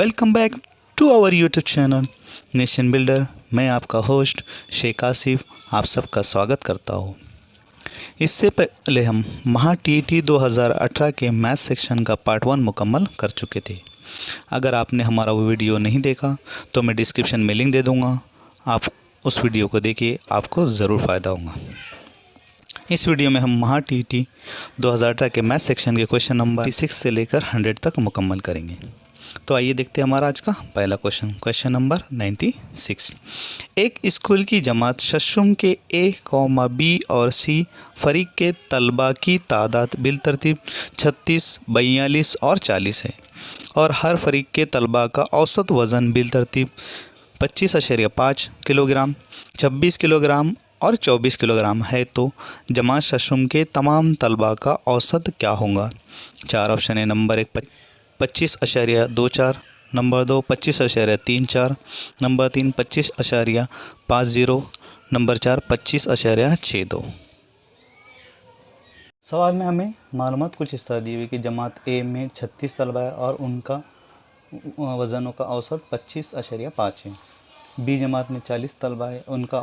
Welcome back to our YouTube channel Nation Builder. मैं आपका host Sheikh Asif आप सबका स्वागत करता हूँ। इससे पहले हम महा टीईटी 2018 के मैथ सेक्शन का पार्ट 1 मुकम्मल कर चुके थे। अगर आपने हमारा वो वीडियो नहीं देखा तो मैं डिस्क्रिप्शन में लिंक दे दूँगा, आप उस वीडियो को देखिए, आपको ज़रूर फ़ायदा होगा। इस वीडियो में हम महा टीईटी 2018 के मैथ सेक्शन के क्वेश्चन नंबर 6 से लेकर 100 तक मुकम्मल करेंगे। तो आइए देखते हैं हमारा आज का पहला क्वेश्चन नंबर 96। एक स्कूल की जमात शशुम के ए, बी और सी फरीक के तलबा की तादाद बिलतरतीब 36, 42 और 40 है और हर फरीक के तलबा का औसत वज़न बिलतरतीब 25.5 किलोग्राम, 26 किलोग्राम और 24 किलोग्राम है, तो जमात शशुम के तमाम तलबा का औसत क्या होगा। चार ऑप्शन है। Number 1 25.24, number 2 25.34, number 3 25.50, number 4 25.62। सवाल में हमें मालूमात कुछ इस तरह दी हुई कि जमात ए में 36 तलबा है और उनका वज़नों का औसत 25.5 है। बी जमात में 40 तलबा है, उनका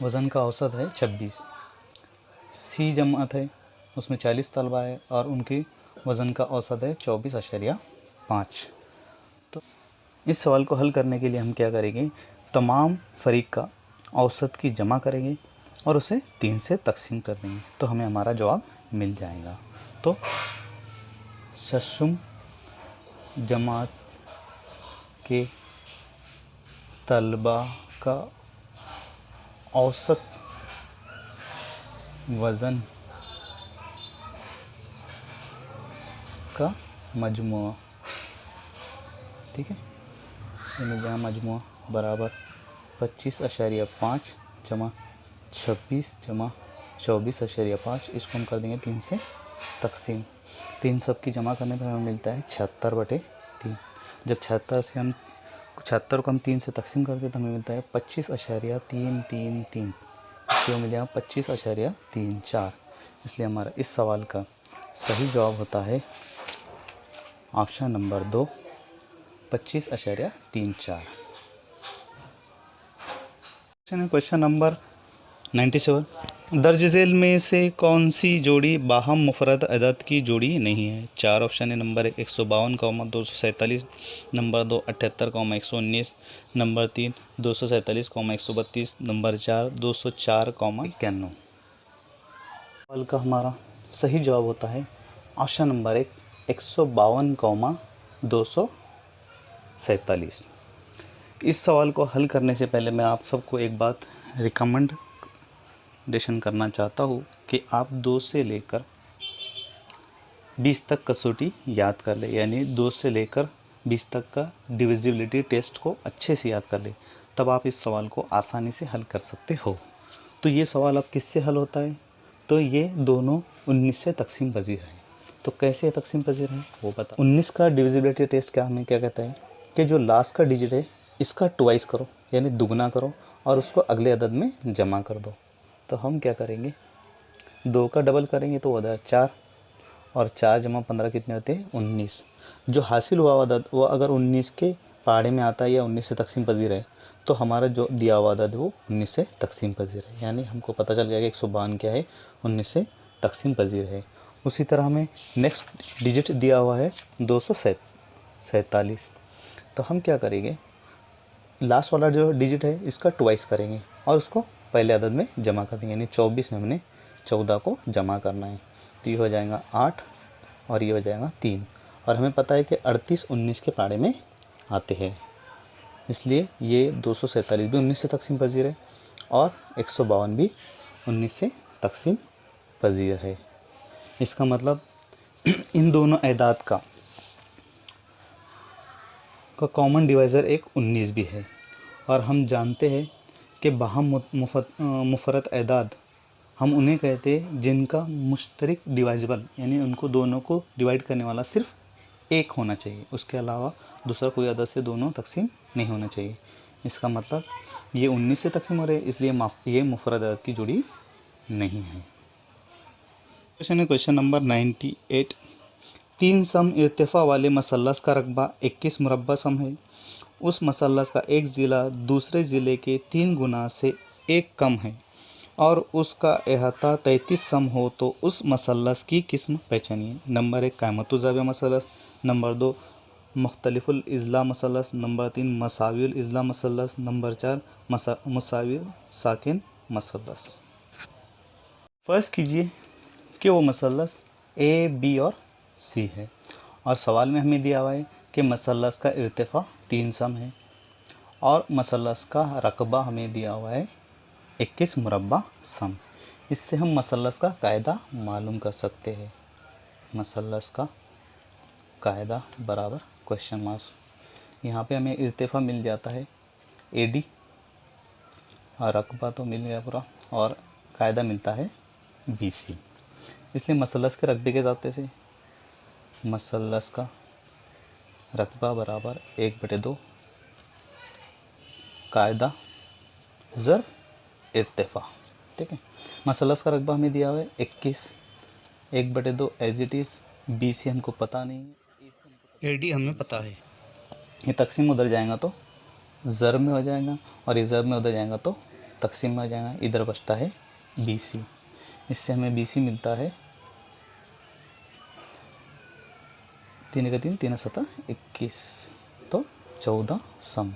वज़न का औसत है 26। सी जमात है, उसमें 40 तलबा है और उनकी वज़न का औसत है 24.5। तो इस सवाल को हल करने के लिए हम क्या करेंगे, तमाम फरीक का औसत की जमा करेंगे और उसे 3 से तकसीम कर देंगे तो हमें हमारा जवाब मिल जाएगा। तो शशुम जमात के तलबा का औसत वज़न का मजमुआ, ठीक है, यानी जहाँ मजमुआ बराबर 25.5 जमा 26 जमा 24.5, इसको हम कर देंगे 3 से तकसीम। 3 सब की जमा करने पर हमें मिलता है 76/3। जब 76 को हम 3 से तकसीम करते तो हमें मिलता है 25.333, इसलिए मिल जाएगा 25.34। इसलिए हमारा इस सवाल का सही जवाब होता है ऑप्शन नंबर 2 25.34। Question number 97। दर्ज झेल में से कौन सी जोड़ी बाहम मुफरद अदद की जोड़ी नहीं है। चार ऑप्शन है। Number 1 152, 247, number 2 78, 119, number 3 247, 132, number 4 204, 91। सवाल का हमारा सही जवाब होता है ऑप्शन नंबर 1 152, 247। इस सवाल को हल करने से पहले मैं आप सबको एक बात रिकमेंडेशन करना चाहता हूँ कि आप 2 से लेकर 20 तक कसौटी याद कर ले, यानी 2 से लेकर 20 तक का डिविजिबिलिटी टेस्ट को अच्छे से याद कर ले, तब आप इस सवाल को आसानी से हल कर सकते हो। तो ये सवाल अब किससे हल होता है, तो ये दोनों 19 से तकसीम पजीर है। तो कैसे तकसीम पजीर है वो बता। 19 का डिविजिबिलिटी टेस्ट क्या हमें क्या कहता है कि जो लास्ट का डिजिट है इसका ट्वाइस करो, यानी दुगना करो और उसको अगले अदद में जमा कर दो। तो हम क्या करेंगे, 2 का डबल करेंगे तो होता है 4 और 4 जमा 15 कितने होते हैं 19। जो हासिल हुआ अदद वो अगर 19 के पहाड़े में आता है या 19 से तकसीम पजीर है तो हमारा जो दिया हुआ अदद वो 19 से तकसीम पजीर है, यानी हमको पता चल गया कि 152 क्या है 19 से तकसीम पजीर है। उसी तरह हमें नेक्स्ट डिजिट दिया हुआ है 247। तो हम क्या करेंगे, लास्ट वाला जो डिजिट है इसका ट्वाइस करेंगे और उसको पहले अदद में जमा कर देंगे, यानी 24 में हमने 14 को जमा करना है। तो ये हो जाएगा 8 और ये हो जाएगा 3, और हमें पता है कि 38 19 के पाड़े में आते हैं, इसलिए ये 247 भी 19 से तकसीम पजीर है और 152 भी 19 से तकसीम पजीर है। इसका मतलब इन दोनों एदाद का कॉमन डिवाइज़र एक 19 भी है। और हम जानते हैं कि बाहम मुफरत एदाद हम उन्हें कहते हैं जिनका मुश्तरक डिवाइजेबल, यानी उनको दोनों को डिवाइड करने वाला सिर्फ एक होना चाहिए, उसके अलावा दूसरा कोई अदद से दोनों तकसीम नहीं होना चाहिए। इसका मतलब ये 19 से तकसीम हो रहे हैं, इसलिए ये मुफरद अदद की जोड़ी नहीं है। Question number 98। 3 सम इर्तिफा वाले मसल्लस का रकबा 21 मुरब्बा सम है। उस मसल्लस का एक ज़िला दूसरे ज़िले के 3 गुना से 1 कम है और उसका अहाता 33 सम हो तो उस मसल्लस की किस्म पहचानिए। नंबर 1 क़ाइमतुज़ ज़ाविया मसल्लस, नंबर 2 मुख्तलिफुल इज़्ला मसल्लस, नंबर 3 मसाविल इज़्ला मसल्लस, नंबर 4 मुसाविल साकिन मसल्लस। फर्स्ट कीजिए कि वो मसल्लस ए, बी और सी है और सवाल में हमें दिया हुआ है कि मसल्लस का इर्तिफा 3 सम है और मसल्लस का रकबा हमें दिया हुआ है 21 मुरब्बा सम। इससे हम मसल्लस का कायदा मालूम कर सकते हैं। मसल्लस का कायदा बराबर क्वेश्चन मार्क्स। यहाँ पे हमें इर्तिफा मिल जाता है AD और रकबा तो मिल गया पूरा और कायदा मिलता है BC। इसलिए मसल्लस के रकबे के जाते से मसल्लस का रकबा बराबर 1/2 कायदा ज़र इर्तिफा। ठीक है, मसल्लस का रकबा हमें दिया हुआ है 21, 1/2 एज इट इज़। BC हमको पता नहीं है, AD हमें पता है। ये तकसीम उधर जाएगा तो ज़र में हो जाएगा और ये ज़र में उधर जाएगा तो तकसीम में हो जाएगा। इधर बचता है BC। इससे हमें BC मिलता है 3 का 3, 3 7 21 तो 14 सम।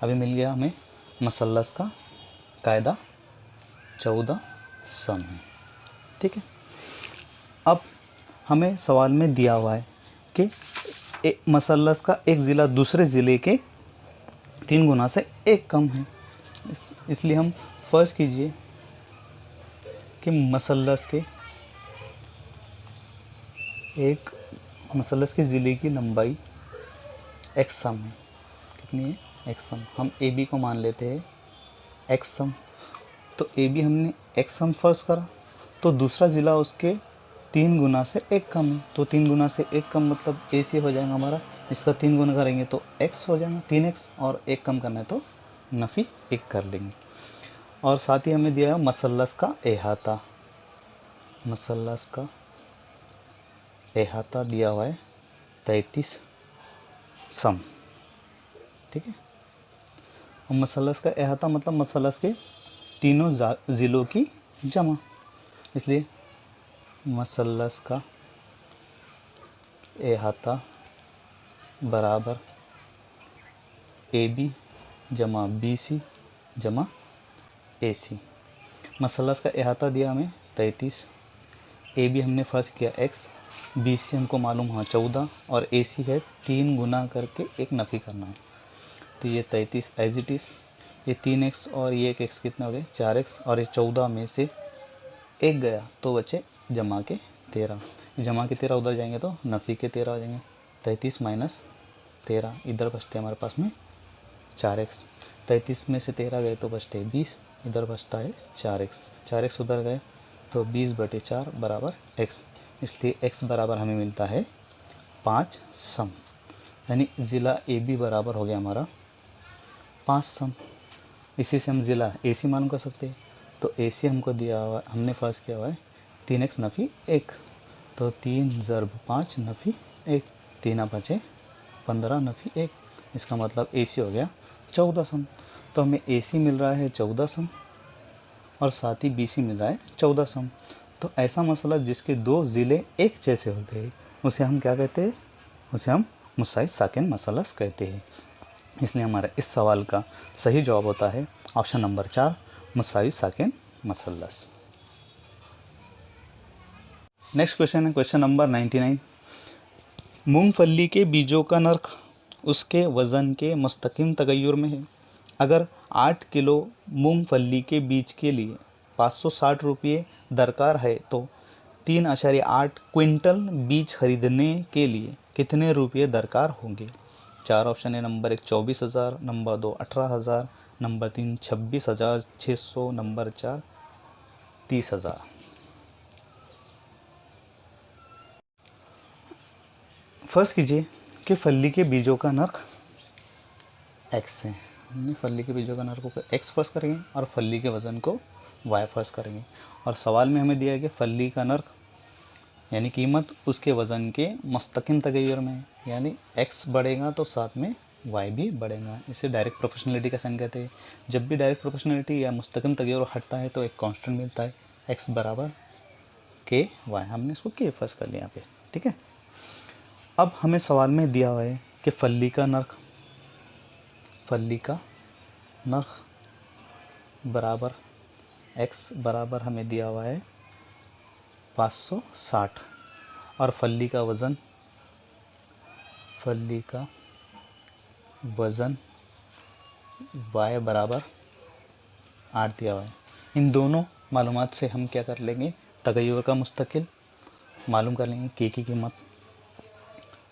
अभी मिल गया हमें मसल्लस का कायदा 14 सम है। ठीक है, अब हमें सवाल में दिया हुआ है कि मसल्लस का एक ज़िला दूसरे ज़िले के 3 गुना से 1 कम है। इसलिए हम फर्स्ट कीजिए कि मसल्लस के ज़िले की लंबाई x सम है। कितनी है? x सम। हम AB को मान लेते हैं x सम। तो AB हमने x सम फर्स्ट करा तो दूसरा ज़िला उसके 3 गुना से 1 कम है। तो 3 गुना से 1 कम मतलब AC हो जाएगा हमारा। इसका 3 गुना करेंगे तो x हो जाएगा 3x और 1 कम करना है तो नफ़ी 1 कर लेंगे। और साथ ही हमें दिया है मसल्लस का अहाता। मसल्लस का अहाता दिया हुआ है 33 सम। ठीक है, और मसल्लस का अहाता मतलब मसल्लस के तीनों ज़िलों की जमा। इसलिए मसल्लस का अहाता बराबर AB जमा BC जमा AC। मसल्लस का अहाता दिया हमें 33, AB हमने फर्स्ट किया x, BC हमको मालूम हुआ 14 और AC है 3 गुना करके 1 नफ़ी करना है। तो ये 33 एज इट इज़। ये 3x और ये 1x कितना हो गया 4x और ये 14 में से 1 गया तो बचे जमा के 13। जमा के 13 उधर जाएंगे तो नफ़ी के 13 हो जाएंगे। 33 माइनस 13 इधर बचते हमारे पास में 4x। 33 में से 13 गए तो बचते 20, इधर बचता है 4x। 4x उधर गए तो 20/4 बराबर x। इसलिए x बराबर हमें मिलता है 5 सम। यानी ज़िला AB बराबर हो गया हमारा 5 सम। इसी से हम ज़िला AC मालूम कर सकते हैं। तो AC हमको दिया हुआ, हमने फर्स्ट किया हुआ है 3x नफ़ी 1 तो 3 ज़रब 5 नफ़ी 1, 3 बचे 15 नफ़ी 1। इसका मतलब AC हो गया 14 सम। तो हमें AC मिल रहा है 14 सम और साथ ही BC मिल रहा है 14 सम। तो ऐसा मसला जिसके 2 ज़िले एक जैसे होते हैं उसे हम क्या कहते हैं? उसे हम मुसाइस साकिन मसलस कहते हैं। इसलिए हमारा इस सवाल का सही जवाब होता है ऑप्शन नंबर 4 मुसाइस साकिन मसलस। नेक्स्ट क्वेश्चन है क्वेश्चन नंबर 99। मूंगफली के बीजों का नर्ख उसके वज़न के मुस्तकिम तगय्युर में है। अगर 8 किलो मूंगफली के बीज के लिए 560 रुपये दरकार है तो 3.8 क्विंटल बीज खरीदने के लिए कितने रुपये दरकार होंगे? 4 ऑप्शन है। Number 1 24,000, number 2 18,000, number 3 26,600, number 4 30,000। First कीजिए कि फली के बीजों का नर्ख x है। हमने फली के बीजों का नर्ख को x फर्स्ट करेंगे और फली के वज़न को y फर्स्ट करेंगे। और सवाल में हमें दिया है कि फली का नर्ख यानी कीमत उसके वज़न के मुस्तकिम तगय्युर में है, यानी x बढ़ेगा तो साथ में y भी बढ़ेगा। इसे डायरेक्ट प्रोपोर्शनलिटी का साइन कहते हैं। जब भी डायरेक्ट प्रोपोर्शनलिटी या मुस्तकिम तगय्युर हटता है तो एक कांस्टेंट मिलता है, x बराबर के वाई। हमने इसको के फर्ज कर लिया यहाँ पे, ठीक है। अब हमें सवाल में दिया हुआ है कि फली का नर्ख बराबर x बराबर हमें दिया हुआ है 560 और फली का वज़न y बराबर 8 दिया हुआ है। इन दोनों मालूमात से हम क्या कर लेंगे, तगय्युर का मुस्तकिल मालूम कर लेंगे, के की कीमत।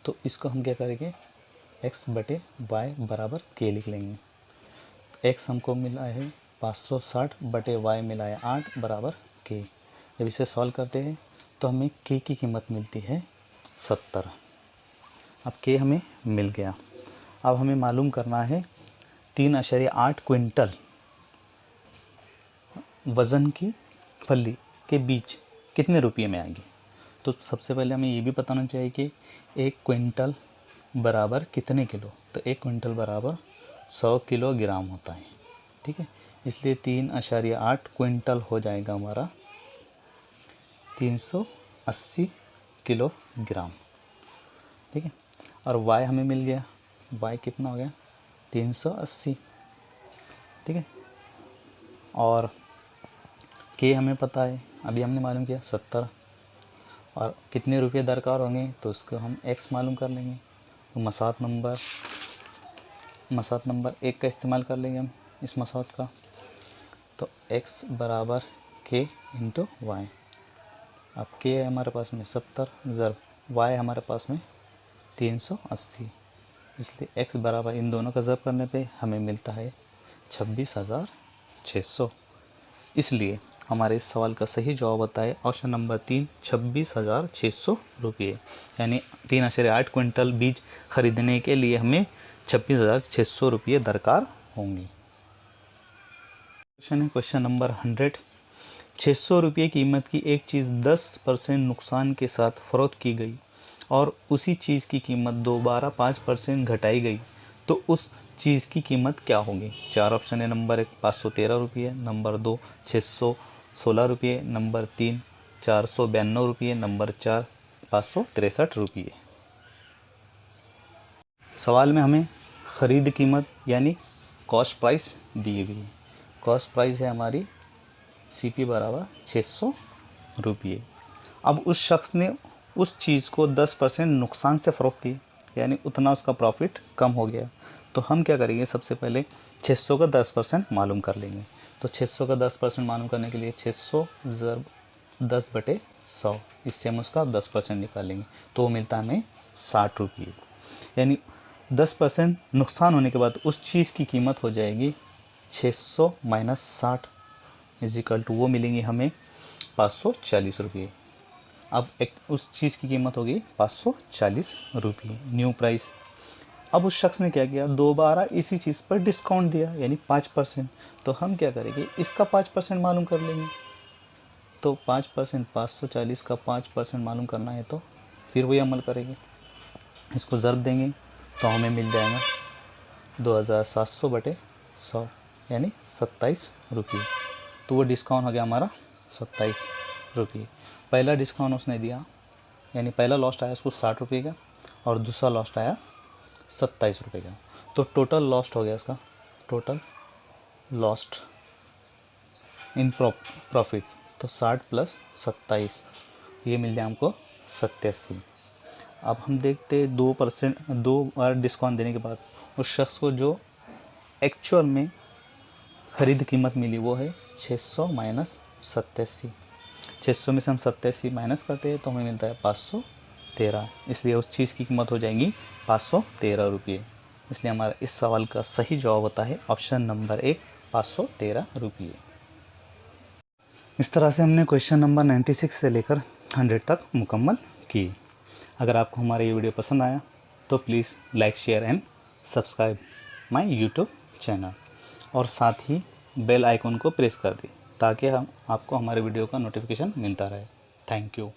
तो इसको हम क्या करेंगे, x बटे y बराबर के लिख लेंगे। x हमको मिला है 560 बटे y मिला है 8 बराबर के। जब इसे सॉल्व करते हैं तो हमें के की कीमत मिलती है 70। अब के हमें मिल गया। अब हमें मालूम करना है 3.8 क्विंटल वज़न की फली के बीज कितने रुपये में आएगी। तो सबसे पहले हमें ये भी बताना चाहिए कि 1 क्विंटल बराबर कितने किलो। तो 1 क्विंटल बराबर 100 किलोग्राम होता है, ठीक है। इसलिए 3.8 क्विंटल हो जाएगा हमारा 380 किलोग्राम, ठीक है। और y हमें मिल गया, y कितना हो गया 380, ठीक है। और के हमें पता है, अभी हमने मालूम किया 70। और कितने रुपये दरकार होंगे तो उसको हम x मालूम कर लेंगे। तो मसात नंबर 1 का इस्तेमाल कर लेंगे हम इस मसात का। तो x बराबर k इंटू वाई। अब k है हमारे पास में 70 ज़रब y हमारे पास में 380, इसलिए x बराबर इन दोनों का ज़रब करने पे हमें मिलता है 26,600। इसलिए हमारे इस सवाल का सही जवाब होता है ऑप्शन नंबर 3, 26,600 रुपये। यानी 3.8 क्विंटल बीज खरीदने के लिए हमें 26,600 रुपये दरकार होंगे। क्वेश्चन है क्वेश्चन नंबर 100। 600 रुपये कीमत की एक चीज़ 10% नुकसान के साथ फ़रोख्त की गई और उसी चीज़ की कीमत दोबारा 5% घटाई गई, तो उस चीज़ की कीमत क्या होगी। 4 ऑप्शन है। नंबर 1 513 रुपये, नंबर 2 616 रुपये, नंबर 3 492 रुपये, नंबर 4 563 रुपये। सवाल में हमें ख़रीद कीमत यानी कॉस्ट प्राइस दी गई है। कॉस्ट प्राइस है हमारी CP बराबर 600 रुपये। अब उस शख्स ने उस चीज़ को 10% नुकसान से फ़रोख्त की, यानी उतना उसका प्रॉफिट कम हो गया। तो हम क्या करेंगे, सबसे पहले 600 का 10% मालूम कर लेंगे। तो 600 का 10% मालूम करने के लिए 600 ज़रब 10 बटे 100, इससे हम उसका 10% निकालेंगे तो वो मिलता है हमें 60 रुपये। यानी 10% नुकसान होने के बाद उस चीज़ की कीमत हो जाएगी 600 माइनस 60 इजिकल टू वो मिलेंगे हमें 540 रुपये। अब एक उस चीज़ की कीमत होगी 540 रुपये, न्यू प्राइस। अब उस शख्स ने क्या किया, दोबारा इसी चीज़ पर डिस्काउंट दिया यानी 5%। तो हम क्या करेंगे, इसका 5% मालूम कर लेंगे। तो 5% 540 का 5% मालूम करना है तो फिर वही अमल करेंगे, इसको ज़रब देंगे तो हमें मिल जाएगा 2700 बटे 100 यानी 27 रुपये। तो वो डिस्काउंट हो गया हमारा 27 रुपये। पहला डिस्काउंट उसने दिया यानी पहला लॉस्ट आया उसको 60 रुपये का और दूसरा लॉस्ट आया 27 रुपये का। तो टोटल लॉस्ट हो गया उसका, टोटल लॉस्ट इन प्रॉफिट। तो 60 प्लस 27 ये मिल जाए हमको 87। अब हम देखते हैं 2% 2 बार डिस्काउंट देने के बाद उस शख्स को जो एक्चुअल में ख़रीद कीमत मिली वो है 600 माइनस 87। 600 में से हम 87 माइनस करते हैं तो हमें मिलता है 513, इसलिए उस चीज़ की कीमत हो जाएगी 513 रुपये। इसलिए हमारा इस सवाल का सही जवाब होता है ऑप्शन नंबर 1 513 रुपये। इस तरह से हमने क्वेश्चन नंबर 96 से लेकर 100 तक मुकम्मल की। अगर आपको हमारा ये वीडियो पसंद आया तो please like share and subscribe my YouTube channel और साथ ही बेल आइकन को प्रेस कर दें ताकि हम आपको हमारे वीडियो का नोटिफिकेशन मिलता रहे। Thank you.